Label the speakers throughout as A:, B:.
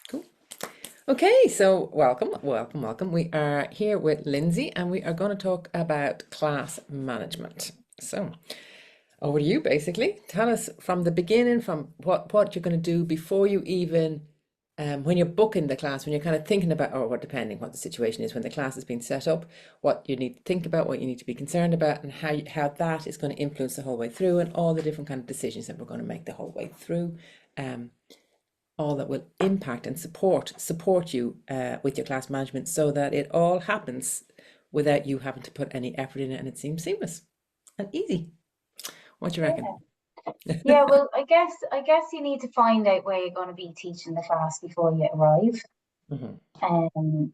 A: Cool. Okay, so welcome. We are here with Lynsey and we are going to talk about class management. So over to you, basically. Tell us from the beginning, from what you're going to do before you even, when you're booking the class, when you're kind of thinking about, or what, depending what the situation is, when the class has been set up, what you need to think about, what you need to be concerned about, and how that is going to influence the whole way through, and all the different kind of decisions that we're going to make the whole way through. All that will impact and support you with your class management, so that it all happens without you having to put any effort in it, and it seems seamless and easy. What do you reckon?
B: Yeah, well, I guess you need to find out where you're going to be teaching the class before you arrive.
A: Mhm.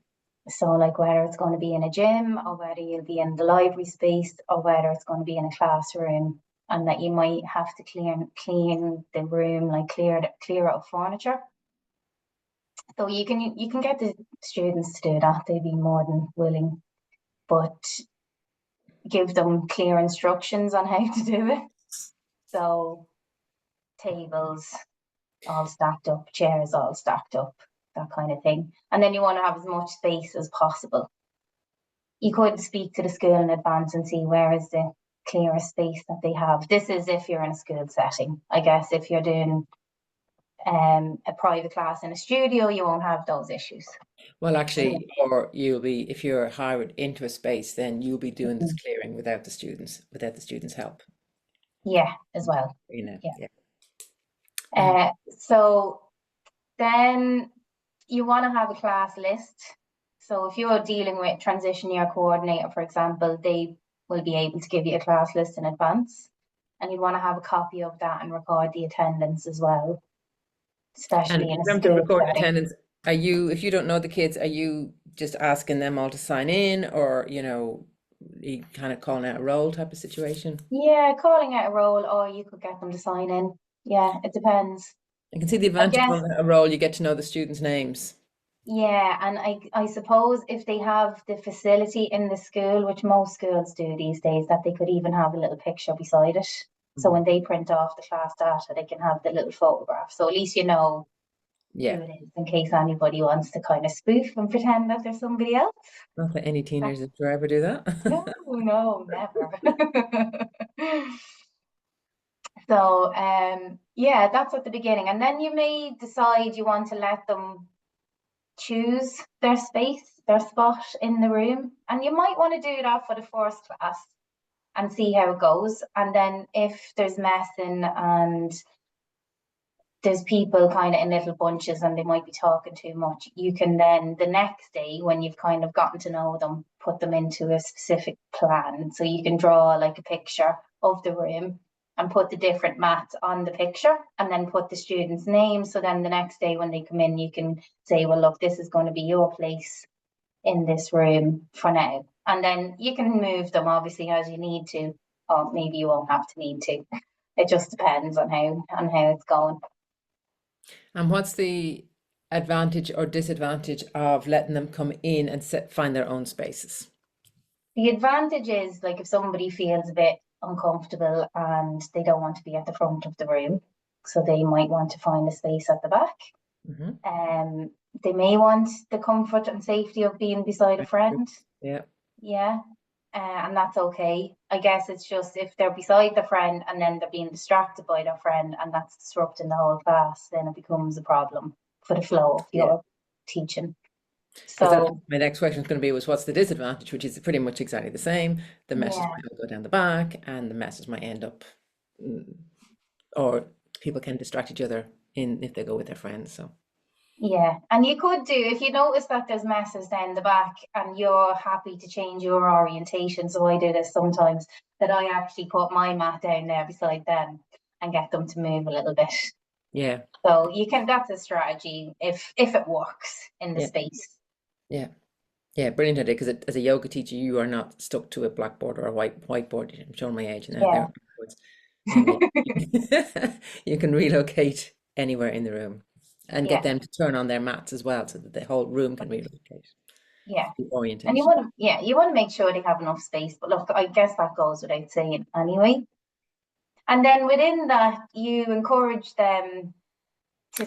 B: So like whether it's going to be in a gym or whether you'll be in the library space or whether it's going to be in a classroom, and that you might have to clean the room, like clear out furniture. So you can get the students to do that. They'd be more than willing, but give them clear instructions on how to do it. So tables all stacked up, chairs all stacked up, that kind of thing. And then you want to have as much space as possible. You could speak to the school in advance and see where is the clearest space that they have. This is if you're in a school setting. I guess if you're doing a private class in a studio, you won't have those issues.
A: Well, actually, or you'll be, if you're hired into a space, then you'll be doing this
B: Mhm.
A: clearing without the students' help.
B: Yeah, as well. Yeah.
A: Yeah.
B: So then you want to have a class list. So if you're dealing with transition year coordinator, for example, they will be able to give you a class list in advance. And you'd want to have a copy of that and record the attendance as well,
A: And
B: especially in
A: in
B: a
A: terms of
B: school
A: recorded
B: setting.
A: attendance, are you, if you don't know the kids, are you just asking them all to sign in, or, you kind of calling out a roll type of situation?
B: Yeah, calling out a roll, or you could get them to sign in. Yeah, it depends.
A: I can see the
B: I
A: advantage
B: guess,
A: of a roll, you get to know the students' names.
B: yeah, and I suppose if they have the facility in the school, which most schools do these days, that they could even have a little picture beside it. So
A: Mhm.
B: when they print off the class data, they can have the little photograph. So at least you know who
A: Yeah,
B: it is in case anybody wants to kind of spoof and pretend that there's somebody else.
A: not that any teenagers would ever do
B: No,
A: that.
B: no, never. So, yeah, that's at the beginning. And then you may decide you want to let them choose their space, their spot in the room. And you might want to do that for the first class and see how it goes. And then if there's messing and there's people kind of in little bunches and they might be talking too much, you can then the next day, when you've kind of gotten to know them, put them into a specific plan. So you can draw like a picture of the room and put the different mats on the picture and then put the student's name. So then the next day when they come in, you can say, well, look, this is going to be your place in this room for now. And then you can move them obviously as you need to, or maybe you won't have to need to. It just depends on how it's going.
A: And what's the advantage or disadvantage of letting them come in and find their own spaces?
B: The advantage is like if somebody feels a bit uncomfortable and they don't want to be at the front of the room, so they might want to find a space at the back.
A: Hmm.
B: Um, they may want the comfort and safety of being beside a friend.
A: Yeah.
B: Yeah, and that's okay. I guess it's just if they're beside the friend and then they're being distracted by their friend and that's disrupting the whole class, then it becomes a problem for the flow of
A: Yeah.
B: your teaching.
A: Because that
B: So
A: my next question is going to be was what's the disadvantage, which is pretty much exactly the same. The message
B: yeah,
A: might go down the back and the message might end up, mm, or people can distract each other in if they go with their friends. So
B: yeah, and you could do if you notice that there's messes down the back and you're happy to change your orientation. So I do this sometimes that I actually put my mat down there beside them and get them to move a little bit.
A: yeah,
B: So you can that's a strategy if it works in the
A: yeah,
B: space.
A: yeah, yeah, brilliant idea. Because as a yoga teacher, you are not stuck to a blackboard or a whiteboard. I'm showing my age now.
B: Yeah.
A: There, you can relocate anywhere in the room and get
B: Yeah.
A: them to turn on their mats as well, so that the whole room can relocate.
B: Yeah.
A: The
B: And you
A: orientation.
B: want to you want to make sure they have enough space. But look, I guess that goes without saying anyway. And then within that, you encourage them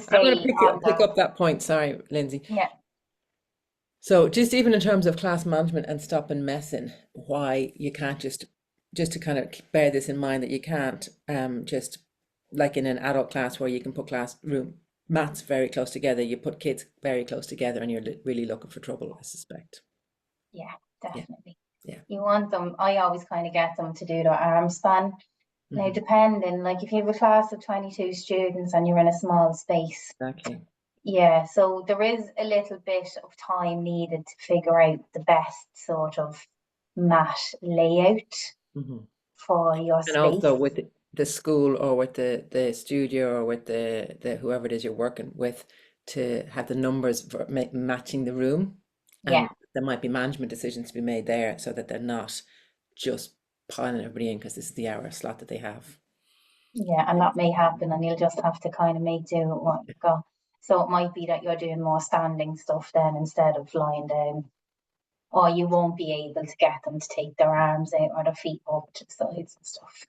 B: to
A: I'm going to
B: say on
A: pick
B: the,
A: up that point. Sorry, Lindsay.
B: yeah,
A: So just even in terms of class management and stopping messing, why you can't just to kind of bear this in mind that you can't just like in an adult class where you can put classroom mats very close together, you put kids very close together and you're really looking for trouble, I suspect.
B: yeah,
A: Yeah,
B: definitely.
A: yeah.
B: You want them, I always kind of get them to do their arm span. Now,
A: Hmm.
B: depending, like if you have a class of 22 students and you're in a small space,
A: Exactly.
B: yeah, so there is a little bit of time needed to figure out the best sort of mat layout
A: Hmm.
B: for your
A: And also
B: space.
A: with the school or with the studio or with the whoever it is you're working with to have the numbers for matching the room.
B: Yeah,
A: And there might be management decisions to be made there so that they're not just piling everybody in because this is the hour slot that they have.
B: yeah, and that may happen, and you'll just have to kind of make do with what you've got. So it might be that you're doing more standing stuff then instead of lying down, or you won't be able to get them to take their arms out or their feet up to the sides and stuff.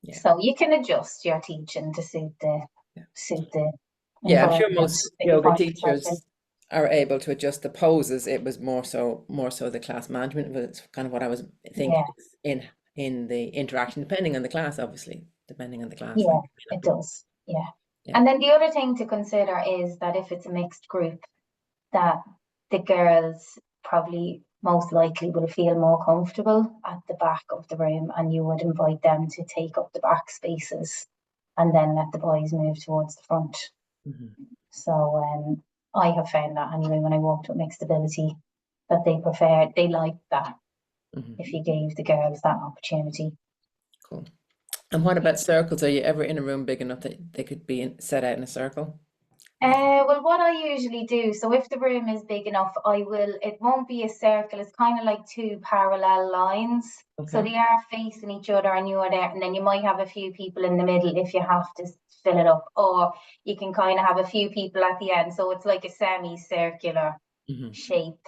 A: Yeah.
B: So you can adjust your teaching to
A: Yeah.
B: suit the
A: Yeah, I'm sure
B: environment
A: most
B: that you
A: yoga
B: find yourself in.
A: teachers are able to adjust the poses. It was more so the class management, but it's kind of what I was thinking
B: Yeah,
A: in the interaction, depending on the class, obviously, depending on the class, like
B: yeah,
A: it may not
B: it
A: be.
B: does. Yeah.
A: Yeah.
B: And then the other thing to consider is that if it's a mixed group, that the girls probably most likely will feel more comfortable at the back of the room, and you would invite them to take up the back spaces and then let the boys move towards the front.
A: Hmm.
B: So I have found that anyway when I worked with mixed ability, that they liked that
A: Hmm.
B: if you gave the girls that opportunity.
A: Cool. And what
B: Yeah.
A: about circles? Are you ever in a room big enough that they could be set out in a circle?
B: Well, what I usually do, so if the room is big enough, it won't be a circle, it's kind of like two parallel lines. So
A: Okay.
B: they are facing each other and you are there, and then you might have a few people in the middle if you have to fill it up, or you can kind of have a few people at the end. So it's like a semicircular
A: Hmm.
B: shape.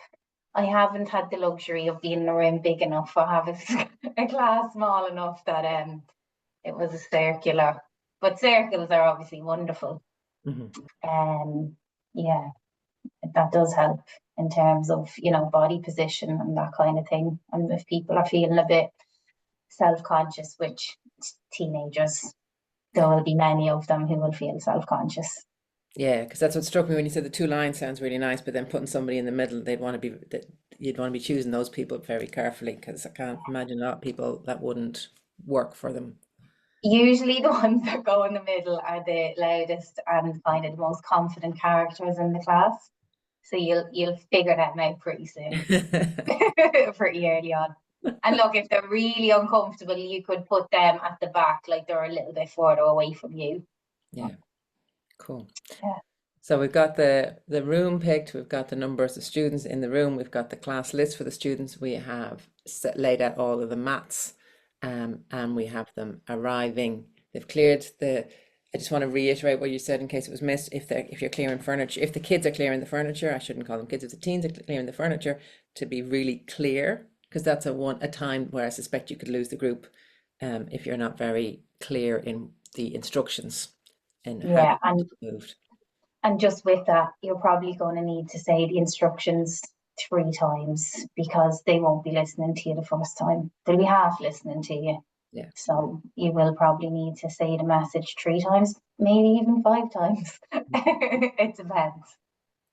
B: I haven't had the luxury of being in a room big enough. I have a class small enough that it was a circular. But circles are obviously wonderful.
A: Hmm.
B: Um, yeah, that does help in terms of, body position and that kind of thing. And if people are feeling a bit self-conscious, which teenagers, there will be many of them who will feel self-conscious.
A: Yeah, because that's what struck me when you said the two lines sounds really nice, but then putting somebody in the middle, you'd want to be choosing those people very carefully because I can't imagine a lot of people that wouldn't work for them.
B: Usually the ones that go in the middle are the loudest and kind of the most confident characters in the class. So you'll figure that out pretty soon, pretty early on. And look, if they're really uncomfortable, you could put them at the back, like they're a little bit further away from you.
A: Yeah, cool.
B: Yeah.
A: So we've got the room picked, we've got the numbers of students in the room, we've got the class list for the students, we have laid out all of the mats, and we have them arriving. They've cleared the. I just want to reiterate what you said in case it was missed. If you're clearing furniture, if the kids are clearing the furniture, I shouldn't call them kids. If the teens are clearing the furniture, to be really clear, because that's a time where I suspect you could lose the group, if you're not very clear in the instructions and how
B: Yeah,
A: they want to be moved.
B: and just with that, you're probably going to need to say the instructions 3 times because they won't be listening to you the first time. They'll be half listening to you.
A: Yeah.
B: So you will probably need to say the message 3 times, maybe even 5 times. It depends.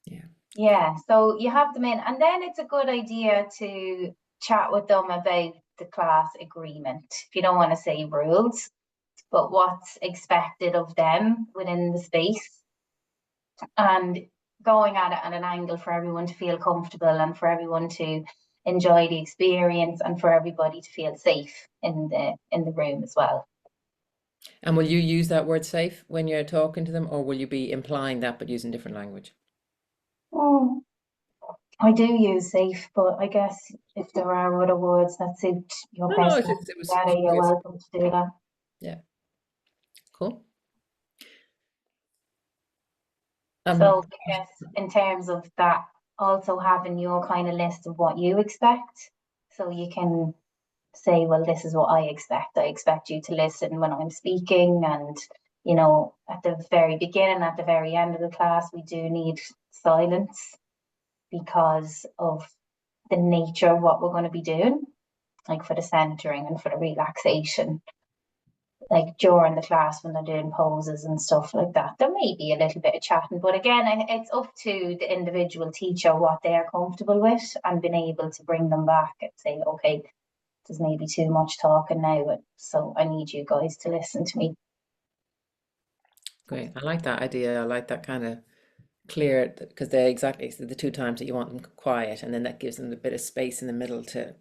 A: Yeah.
B: Yeah, so you have them in, and then it's a good idea to chat with them about the class agreement. If you don't want to say rules, but what's expected of them within the space, and going at it at an angle for everyone to feel comfortable and for everyone to enjoy the experience and for everybody to feel safe in the room as well.
A: And will you use that word safe when you're talking to them, or will you be implying that but using different language?
B: Mm, I do use safe, but I guess if there are other words that suit your
A: No, no,
B: personality
A: it was
B: better, you're
A: curious.
B: welcome to do that.
A: Yeah, cool.
B: So I guess in terms of that, also having your kind of list of what you expect, so you can say, well, this is what I expect. I expect you to listen when I'm speaking, and you know, at the very beginning, at the very end of the class, we do need silence because of the nature of what we're going to be doing, like for the centering and for the relaxation. Like during the class when they're doing poses and stuff like that, there may be a little bit of chatting, but again, it's up to the individual teacher what they are comfortable with and being able to bring them back and say, okay, there's maybe too much talking now, so I need you guys to listen to me.
A: Great. I like that idea. I like that kind of clear, because they're exactly the two times that you want them quiet, and then that gives them a bit of space in the middle to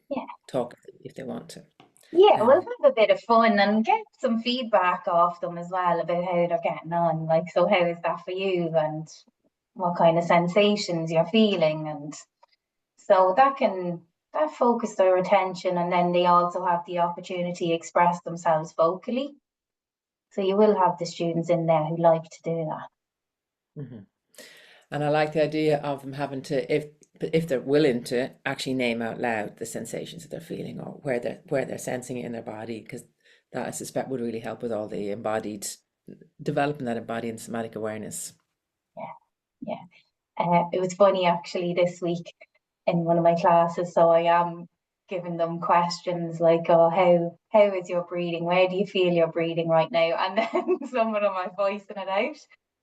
B: Yeah.
A: talk if they want to.
B: Yeah, we'll
A: Um,
B: have a bit of fun and get some feedback off them as well about how they're getting on. Like, so how is that for you? And what kind of sensations you're feeling? And so that focus their attention, and then they also have the opportunity to express themselves vocally. So you will have the students in there who like to do that.
A: mhm. And I like the idea of them having to, if they're willing to actually name out loud the sensations that they're feeling or where they're sensing it in their body, because that I suspect would really help with all the embodied developing that embodied and somatic awareness.
B: Yeah, yeah. It was funny actually this week in one of my classes. So I am giving them questions like, "Oh, how is your breathing? Where do you feel your breathing right now?" And then some of them are voicing it out.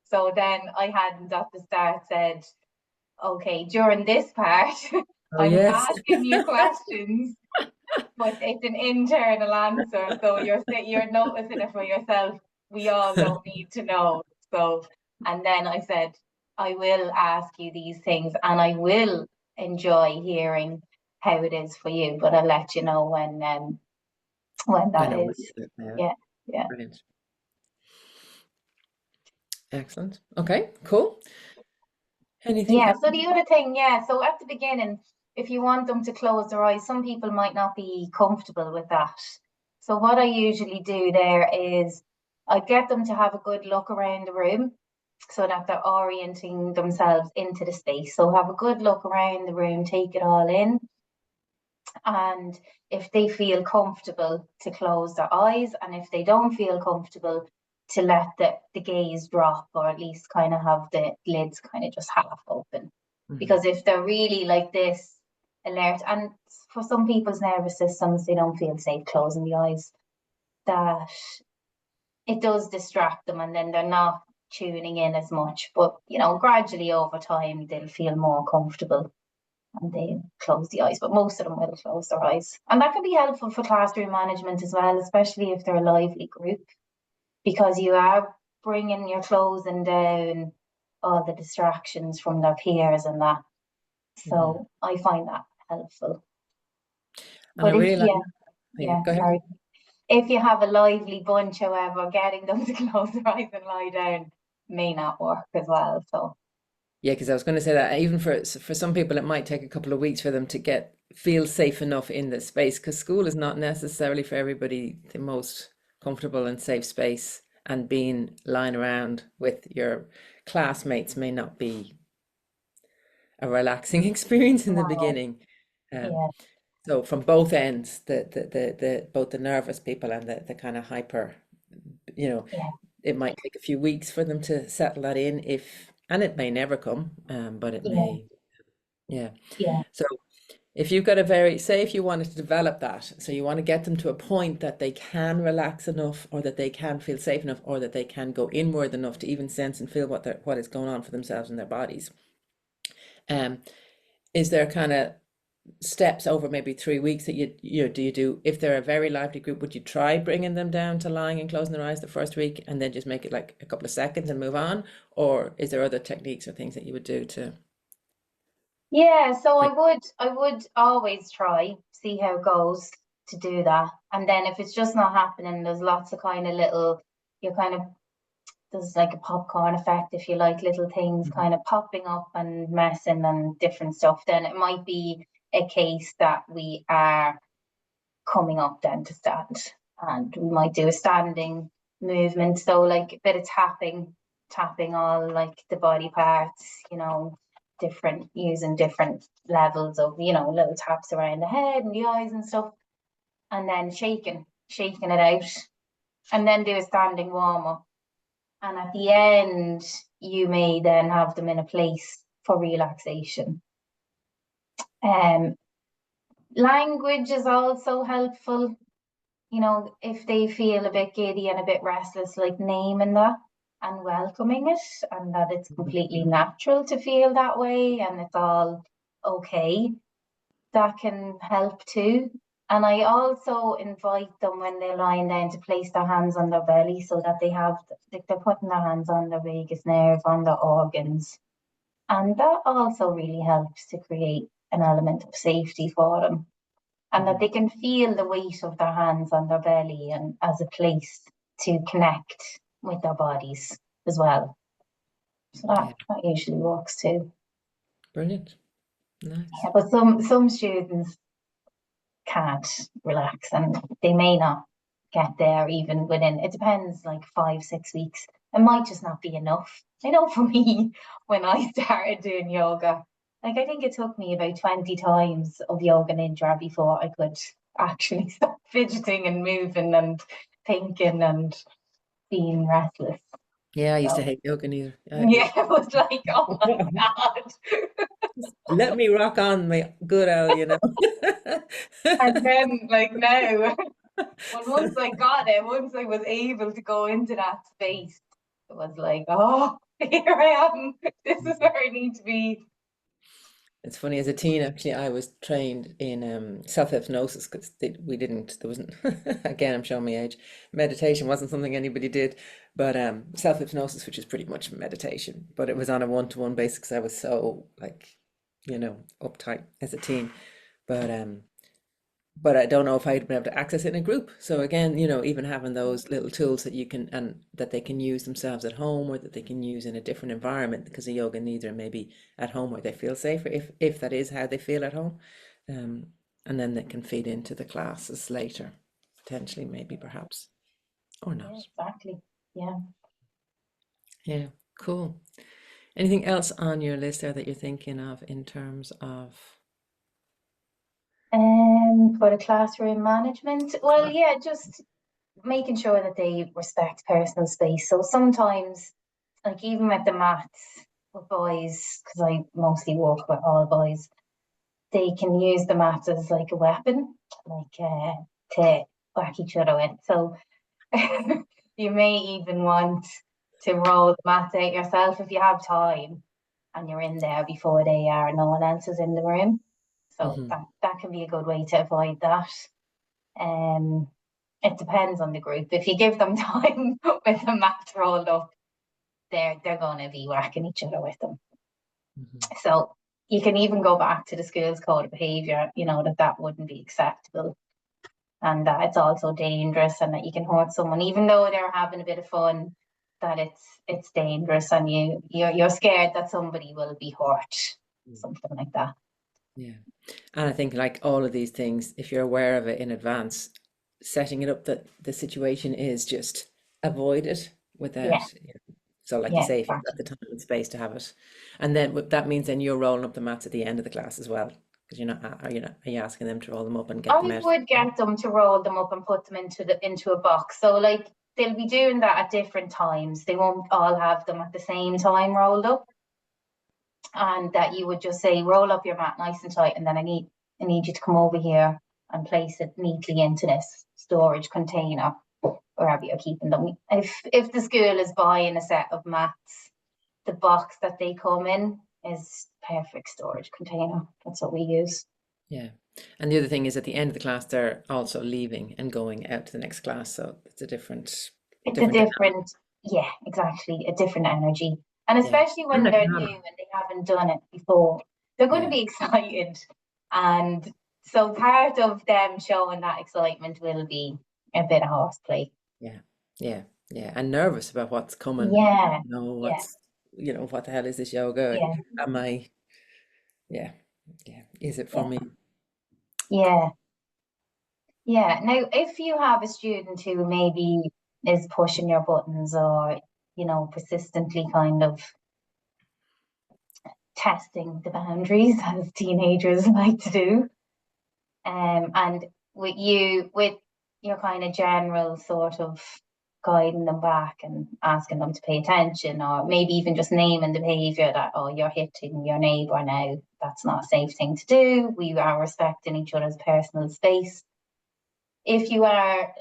B: So then I hadn't at the start said, "Okay, during this part,
A: Oh
B: I'm
A: yes.
B: asking you questions, but it's an internal answer. So you're noticing it for yourself. We all don't need to know." So, and then I said, I will ask you these things and I will enjoy hearing how it is for you, but I'll let you know when
A: I
B: that
A: know.
B: is.
A: Yeah,
B: Yeah, yeah.
A: brilliant. Excellent. Okay, cool. Anything
B: Yeah,
A: else?
B: so the other thing, yeah, so at the beginning, if you want them to close their eyes, some people might not be comfortable with that. So what I usually do there is I get them to have a good look around the room so that they're orienting themselves into the space. So have a good look around the room, take it all in. And if they feel comfortable to close their eyes, and if they don't feel comfortable, to let the gaze drop, or at least kind of have the lids kind of just half open.
A: Mhm.
B: Because if they're really like this, alert, and for some people's nervous systems, they don't feel safe closing the eyes, that it does distract them and then they're not tuning in as much. But, you know, gradually over time, they'll feel more comfortable and they close the eyes, but most of them will close their eyes. And that can be helpful for classroom management as well, especially if they're a lively group, because you are bringing your closing down all the distractions from their peers and that.
A: Mhm.
B: So I find that helpful.
A: And I
B: But if,
A: really like,
B: yeah,
A: oh, yeah,
B: yeah,
A: go ahead.
B: sorry. If you have a lively bunch, however, getting them to close their eyes and lie down may not work as well. So,
A: Yeah, because I was going to say that even for some people, it might take a couple of weeks for them to feel safe enough in this space, because school is not necessarily for everybody the most comfortable and safe space, and being lying around with your classmates may not be a relaxing experience in the
B: no,
A: beginning. Um,
B: yeah,
A: so from both ends, the both the nervous people and the kind of hyper, you know,
B: yeah,
A: it might take a few weeks for them to settle that in, if, and it may never come, but it
B: yeah,
A: may, yeah.
B: yeah,
A: So if you've got a very, say if you wanted to develop that, so you want to get them to a point that they can relax enough, or that they can feel safe enough, or that they can go inward enough to even sense and feel what is going on for themselves and their bodies. Um, is there kind of steps over maybe 3 weeks that you do, if they're a very lively group, would you try bringing them down to lying and closing their eyes the first week and then just make it like a couple of seconds and move on? Or is there other techniques or things that you would do to
B: yeah. So
A: bring?
B: I would always try, see how it goes to do that. And then if it's just not happening, there's lots of kind of little, you're kind of, there's like a popcorn effect, if you like, little things
A: Mhm.
B: kind of popping up and messing and different stuff. Then it might be a case that we are coming up then to stand. And we might do a standing movement. So like a bit of tapping all like the body parts, you know, different using different levels of, you know, little taps around the head and the eyes and stuff. And then shaking it out. and then do a standing warm up. And at the end, you may then have them in a place for relaxation. Language is also helpful. If they feel a bit giddy and a bit restless, like naming that and welcoming it, and that it's completely natural to feel that way and it's all okay, that can help too. And I also invite them when they're lying down to place their hands on their belly so that they're putting their hands on their vagus nerve, on their organs. And that also really helps to create an element of safety for them. And that they can feel the weight of their hands on their belly and as a place to connect with their bodies as well. So that usually works too.
A: Brilliant. Nice.
B: Yeah, but some students can't relax and they may not get there even within, it depends, like 5-6 weeks. It might just not be enough. I know for me, when I started doing yoga, like I think it took me about 20 times of yoga nidra before I could actually stop fidgeting and moving and thinking and being restless.
A: Yeah, I used to
B: So,
A: hate yoga neither.
B: yeah, it was like, oh my God.
A: Let me rock on, my good owl,
B: And then, like now, once I got it, once I was able to go into that space, it was like, oh, here I am. This is where I need to be.
A: It's funny, as a teen, actually, I was trained in self-hypnosis because there wasn't, again, I'm showing my age. Meditation wasn't something anybody did, but self-hypnosis, which is pretty much meditation, but it was on a one-to-one basis because I was so, like, uptight as a teen. But but I don't know if I'd been able to access it in a group. So again, even having those little tools that you can and that they can use themselves at home or that they can use in a different environment because a yoga neither maybe at home where they feel safer if that is how they feel at home. Um, and then they can feed into the classes later, potentially, maybe, perhaps, or not.
B: Yeah, exactly. Yeah.
A: Yeah, cool. Anything else on your list there that you're thinking of in terms of
B: For the classroom management, well, yeah, just making sure that they respect personal space. So sometimes, like even with the maths with boys, because I mostly work with all boys, they can use the mats as like a weapon, like to whack each other with. So you may even want to roll the mats out yourself if you have time and you're in there before they are, no one else is in the room. So
A: Mhm.
B: that can be a good way to avoid that. Um, it depends on the group. If you give them time with the mats rolled up, they're going to be whacking each other with them.
A: Mhm.
B: So you can even go back to the school's code of behaviour, that wouldn't be acceptable and that it's also dangerous and that you can hurt someone, even though they're having a bit of fun, that it's dangerous and you're scared that somebody will be hurt, something like that.
A: Yeah. And I think, like all of these things, if you're aware of it in advance, setting it up that the situation is just avoid it
B: Yeah,
A: without, so like you
B: yeah,
A: say, if you've got
B: exactly.
A: the time and space to have it. And then that means then you're rolling up the mats at the end of the class as well. Because are you asking them to roll them up and get them
B: I
A: out?
B: would get them to roll them up and put them into a box. So like they'll be doing that at different times. They won't all have them at the same time rolled up. And that you would just say, roll up your mat nice and tight, and then I need you to come over here and place it neatly into this storage container, wherever you're keeping them. If the school is buying a set of mats, the box that they come in is perfect storage container. That's what we use.
A: Yeah. And the other thing is at the end of the class, they're also leaving and going out to the next class. So it's a different,
B: It's a
A: different dynamic.
B: different, yeah, exactly, a different energy. And
A: Yeah.
B: especially
A: And
B: when
A: they're
B: they're new
A: calmer.
B: and they haven't done it before, they're going to
A: Yeah.
B: be excited. And so part of them showing that excitement will be a bit of horseplay.
A: Yeah. Yeah. Yeah. And nervous about what's coming.
B: Yeah, yeah,
A: What's, what the hell is this yoga?
B: yeah,
A: Am I, yeah. Yeah. Is it for
B: yeah,
A: me?
B: yeah, yeah. Now, if you have a student who maybe is pushing your buttons or, persistently kind of testing the boundaries as teenagers like to do, and with your kind of general sort of guiding them back and asking them to pay attention, or maybe even just naming the behavior that, oh, you're hitting your neighbor now. That's not a safe thing to do. We are respecting each other's personal space. If you are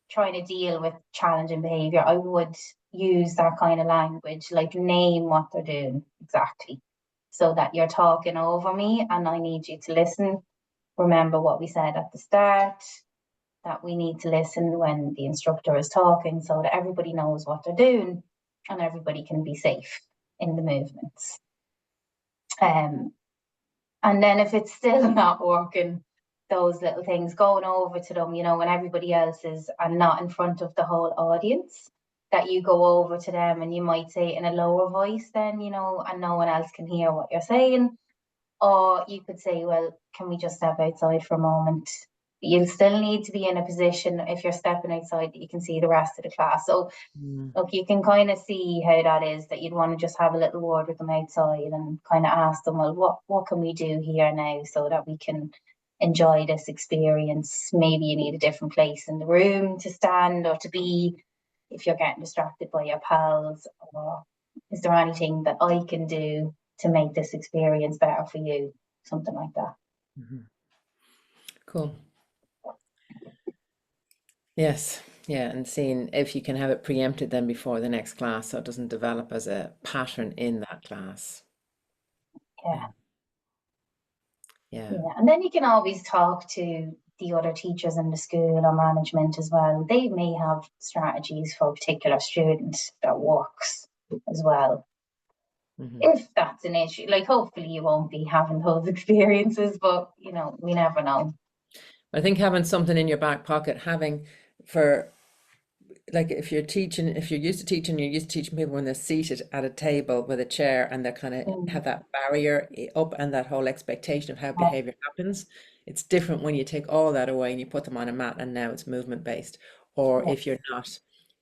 B: trying to deal with challenging behavior, I would use that kind of language, like name what they're doing exactly, so that you're talking over me and I need you to listen. Remember what we said at the start, that we need to listen when the instructor is talking, so that everybody knows what they're doing and everybody can be safe in the movements. And then if it's still not working, those little things, going over to them, when everybody else is and not in front of the whole audience, that you go over to them and you might say it in a lower voice then, and no one else can hear what you're saying. Or you could say, well, can we just step outside for a moment? You'll still need to be in a position, if you're stepping outside, that you can see the rest of the class. So look, you can kind of see how that is, that you'd want to just have a little word with them outside and kind of ask them, well, what can we do here now so that we can enjoy this experience? Maybe you need a different place in the room to stand or to be if you're getting distracted by your pals. Or is there anything that I can do to make this experience better for you? Something like that.
A: Cool. Yes. Yeah, and seeing if you can have it preempted then before the next class, so it doesn't develop as a pattern in that class.
B: Yeah.
A: Yeah.
B: Yeah. And then you can always talk to the other teachers in the school or management as well. They may have strategies for a particular student that works as well. If that's an issue, like hopefully you won't be having those experiences, but we never know.
A: I think having something in your back pocket, having for like if you're used to teaching, you're used to teaching people when they're seated at a table with a chair and they kind of have that barrier up and that whole expectation of how behavior happens. It's different when you take all that away and you put them on a mat and now it's movement based. Or if you're not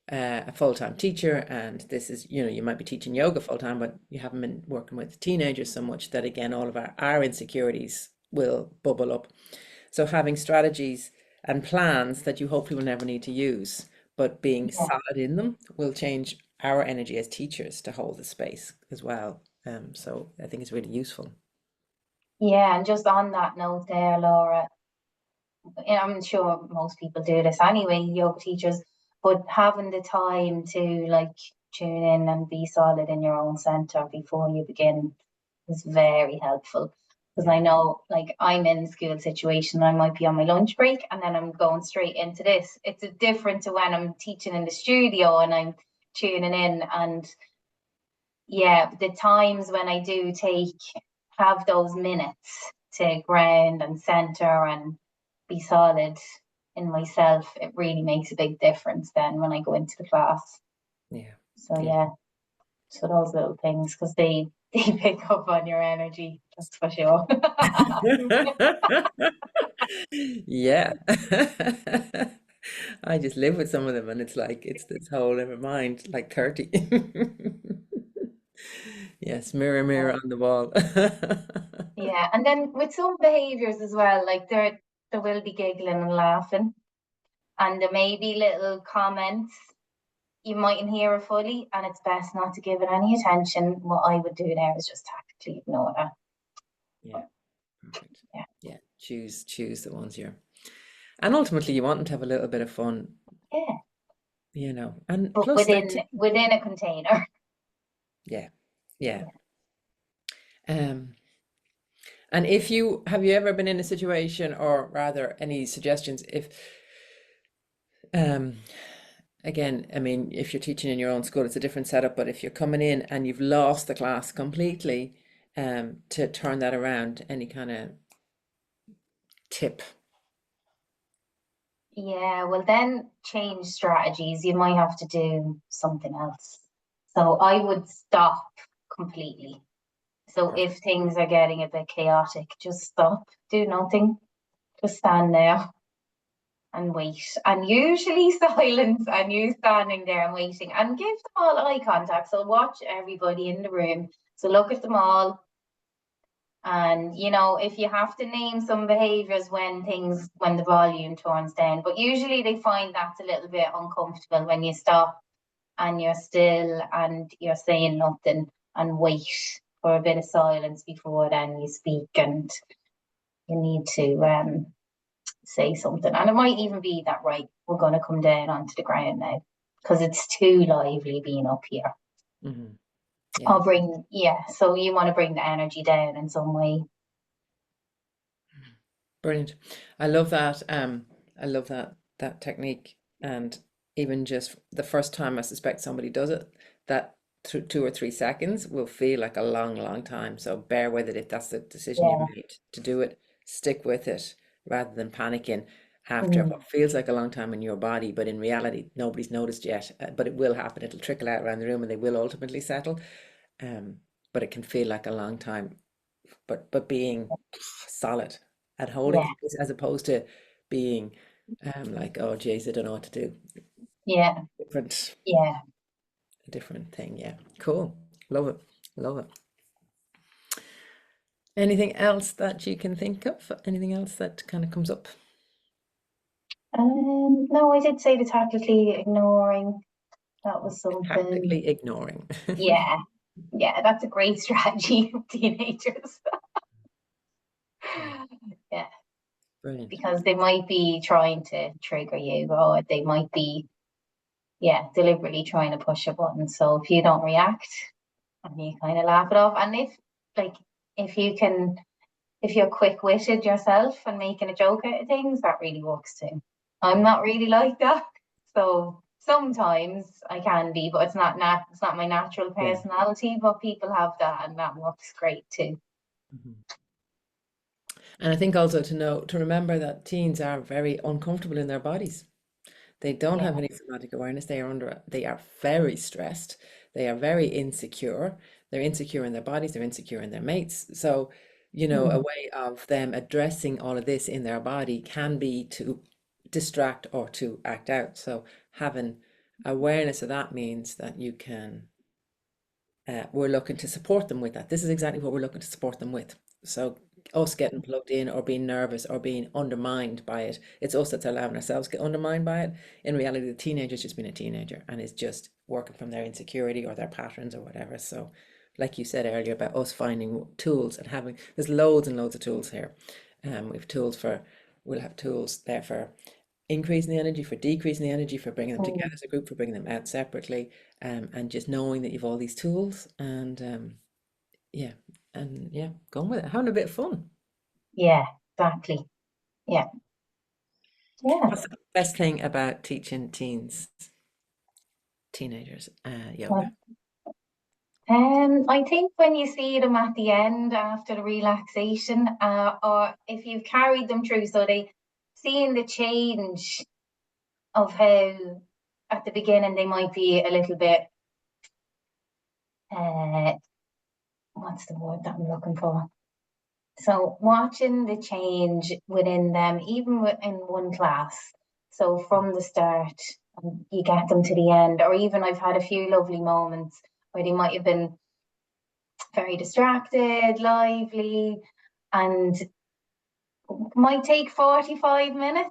A: a full-time teacher and this is, you might be teaching yoga full-time, but you haven't been working with teenagers so much that again, all of our insecurities will bubble up. So having strategies and plans that you hopefully will never need to use, but being solid in them will change our energy as teachers to hold the space as well. So I think it's really useful.
B: Yeah, and just on that note there, Laura, I'm sure most people do this anyway, yoga teachers, but having the time to like tune in and be solid in your own center before you begin is very helpful. Because I know, like, I'm in a school situation, I might be on my lunch break and then I'm going straight into this. It's different to when I'm teaching in the studio and I'm tuning in. And yeah, the times when I do have those minutes to ground and center and be solid in myself, it really makes a big difference then when I go into the class.
A: Yeah.
B: So yeah, so those little things, because they pick up on your energy, that's for sure.
A: Yeah. I just live with some of them and it's like it's this whole never mind, like 30. Yes, mirror, mirror on the wall.
B: Yeah, and then with some behaviors as well, like there will be giggling and laughing, and there may be little comments you mightn't hear it fully, and it's best not to give it any attention. What I would do there is just tactically ignore that.
A: Yeah, perfect.
B: Yeah.
A: Yeah, choose the ones and ultimately you want them to have a little bit of fun,
B: Yeah,
A: and
B: but
A: plus
B: within a container.
A: yeah, yeah. And if have you ever been in a situation, or rather any suggestions if again, I mean, if you're teaching in your own school, it's a different setup, but if you're coming in and you've lost the class completely, to turn that around, any kind of tip?
B: Yeah, well then change strategies. You might have to do something else. So I would stop completely. So
A: Perfect.
B: if things are getting a bit chaotic, just stop, do nothing, just stand there and wait. And usually silence and you standing there and waiting, and give them all eye contact. So watch everybody in the room. So look at them all And if you have to name some behaviors when the volume turns down, but usually they find that's a little bit uncomfortable when you stop and you're still and you're saying nothing and wait for a bit of silence before then you speak, and you need to say something. And it might even be that, right, we're going to come down onto the ground now because it's too lively being up here.
A: Hmm. Yeah.
B: So you want to bring the energy down in some way.
A: Brilliant. I love that. I love that technique. And even just the first time I suspect somebody does it, that through 2 or 3 seconds will feel like a long, long time. So bear with it if that's the decision you've
B: Yeah.
A: made to do it. Stick with it rather than panicking after
B: Mm,
A: what feels like a long time in your body, but in reality, nobody's noticed yet. But it will happen. It'll trickle out around the room and they will ultimately settle. Um, but it can feel like a long time, but being solid at holding
B: yeah.
A: space as opposed to being like, oh geez, I don't know what to do.
B: Yeah.
A: Different,
B: Yeah.
A: different thing. Yeah, cool. Love it. Love it. Anything else that you can think of? Anything else that kind of comes up?
B: No, I did say the tactically ignoring. That was something.
A: Tactically ignoring.
B: Yeah. Yeah, that's a great strategy of teenagers.
A: Yeah,
B: Yeah,
A: brilliant.
B: because they might be trying to trigger you, or they might be, yeah, deliberately trying to push a button. So if you don't react and you kind of laugh it off, and like, if you can, if you're quick-witted yourself and making a joke out of things, that really works too. I'm
A: Yeah.
B: not really like that. So sometimes I can be, but it's not my natural
A: Yeah.
B: personality, but people have that and that works great too.
A: Mhm. And I think also to remember that teens are very uncomfortable in their bodies. They don't
B: Yeah.
A: have any somatic awareness. They are very stressed. They are very insecure. They're insecure in their bodies. They're insecure in their mates. So, a
B: Mm.
A: way of them addressing all of this in their body can be to distract or to act out. So having awareness of that means that you can we're looking to support them with that. This is exactly what we're looking to support them with. So us getting plugged in or being nervous or being undermined by it, it's us that's allowing ourselves to get undermined by it. In reality, the teenager's just been a teenager and is just working from their insecurity or their patterns or whatever. So like you said earlier about us finding tools and having, there's loads and loads of tools here. We've tools for, we'll have tools there for increasing the energy, for decreasing the energy, for bringing them together
B: Mm.
A: as a group, for bringing them out separately, and just knowing that you've all these tools and yeah, and yeah, going with it, having a bit of fun.
B: Yeah, exactly. Yeah. Yeah.
A: What's the best thing about teaching teenagers, yoga?
B: Well, I think when you see them at the end after the relaxation, or if you've carried them through, so they seeing the change of how at the beginning they might be a little bit, uh, what's the word that I'm looking for? So watching the change within them, even within one class. So from the start, you get them to the end, or even I've had a few lovely moments where they might have been very distracted, lively, and might take 45 minutes.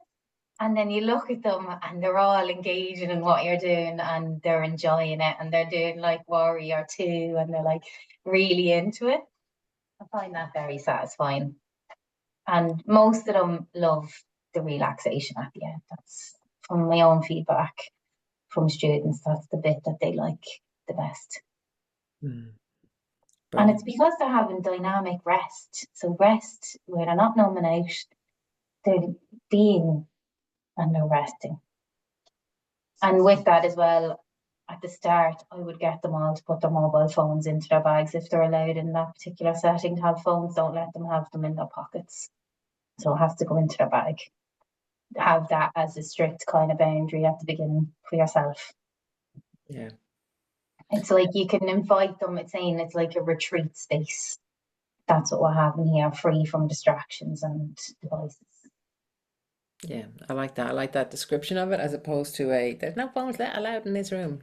B: And then you look at them and they're all engaging in what you're doing and they're enjoying it and they're doing like Warrior 2 and they're like really into it. I find that very satisfying. And most of them love the relaxation at the end. That's from my own feedback from students. That's the bit that they like the best.
A: Mm,
B: And it's
A: brilliant.
B: because they're having dynamic rest. So rest where they're not numbing out, they're being and they're resting. And with that as well, at the start, I would get them all to put their mobile phones into their bags if they're allowed in that particular setting to have phones. Don't let them have them in their pockets. So it has to go into their bag. Have that as a strict kind of boundary at the beginning for yourself.
A: Yeah,
B: It's like you can invite them, it's saying it's like a retreat space. That's what we're having here, free from distractions and devices.
A: yeah, I like that. I like that description of it as opposed to a there's no phones allowed in this room,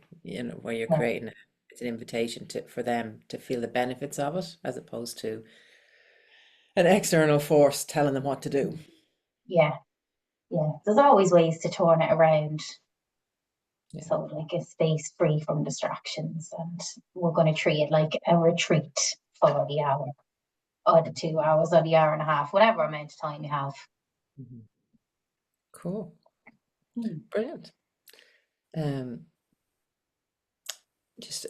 A: where you're
B: Yeah.
A: creating it's an invitation to for them to feel the benefits of it as opposed to an external force telling them what to do.
B: Yeah, yeah. There's always ways to turn it around.
A: Yeah.
B: So like a space free from distractions, and we're going to treat it like a retreat for the hour or the 2 hours or the hour and a half, whatever amount of time you have.
A: Mhm. Cool.
B: Hmm.
A: Brilliant. Um,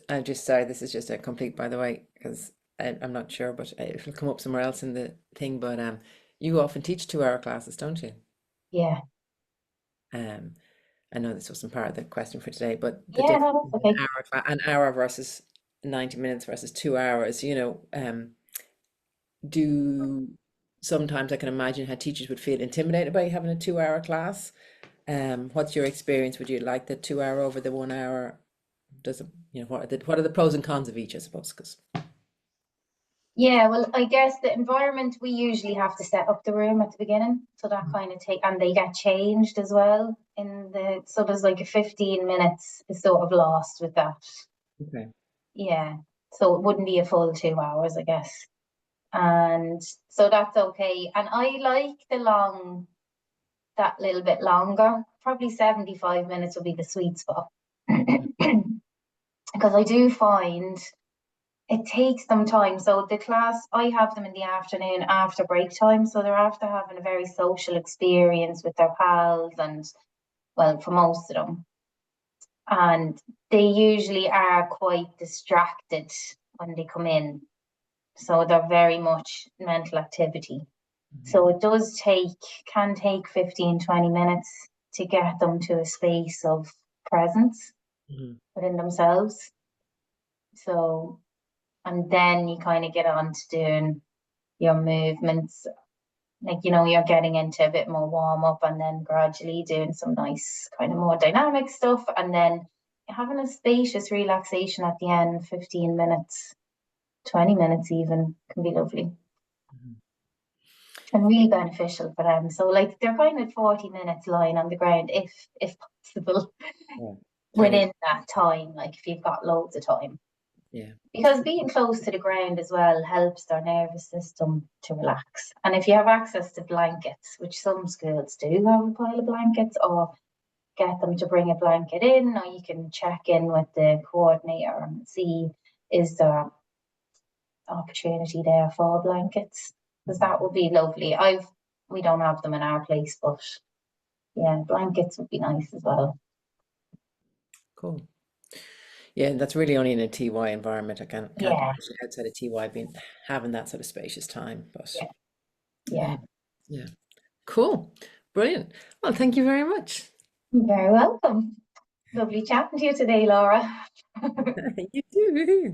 A: I'm just sorry, this is just a complete, by the way, because I'm not sure, but it'll come up somewhere else in the thing. But you often teach 2 hour classes, don't you?
B: Yeah,
A: Um, I know this wasn't part of the question for today, but the
B: yeah,
A: difference
B: no,
A: in
B: that's okay.
A: an hour versus 90 minutes versus 2 hours, do sometimes I can imagine how teachers would feel intimidated by having a 2 hour class. What's your experience? Would you like the 2 hour over the 1 hour? Does it, what are the pros and cons of each, I suppose? Because
B: Yeah, well, I guess the environment we usually have to set up the room at the beginning, so that kind of and they get changed as well in so there's like a 15 minutes is sort of lost with that.
A: okay.
B: Yeah, so it wouldn't be a full 2 hours, I guess. And so that's okay. And I like that little bit longer. Probably 75 minutes would be the sweet spot.
A: Mhm,
B: Because I do find it takes them time. So the class, I have them in the afternoon after break time. So they're after having a very social experience with their pals and, well, for most of them. And they usually are quite distracted when they come in. So they're very much mental activity.
A: mhm,
B: So it can take 15, 20 minutes to get them to a space of presence
A: mhm,
B: within themselves. So, and then you kind of get on to doing your movements. Like, you're getting into a bit more warm up and then gradually doing some nice kind of more dynamic stuff. And then having a spacious relaxation at the end, 15 minutes, 20 minutes even can be lovely
A: mhm.
B: and really beneficial for them. So like they're kind of 40 minutes lying on the ground if possible
A: Yeah. Trying to,
B: within that time, like if you've got loads of time.
A: yeah.
B: Because being close to the ground as well helps their nervous system to relax. And if you have access to blankets, which some schools do have a pile of blankets, or get them to bring a blanket in, or you can check in with the coordinator and see is there opportunity there for blankets, because
A: Mhm.
B: that would be lovely. We don't have them in our place, but yeah, blankets would be nice as well.
A: Cool. Yeah, and that's really only in a TY environment. I can't
B: Yeah,
A: imagine outside of TY being having that sort of spacious time. But
B: yeah, yeah.
A: yeah, cool, brilliant. Well, thank you very much.
B: You're very welcome. Lovely chatting to you today, Laura.
A: You too.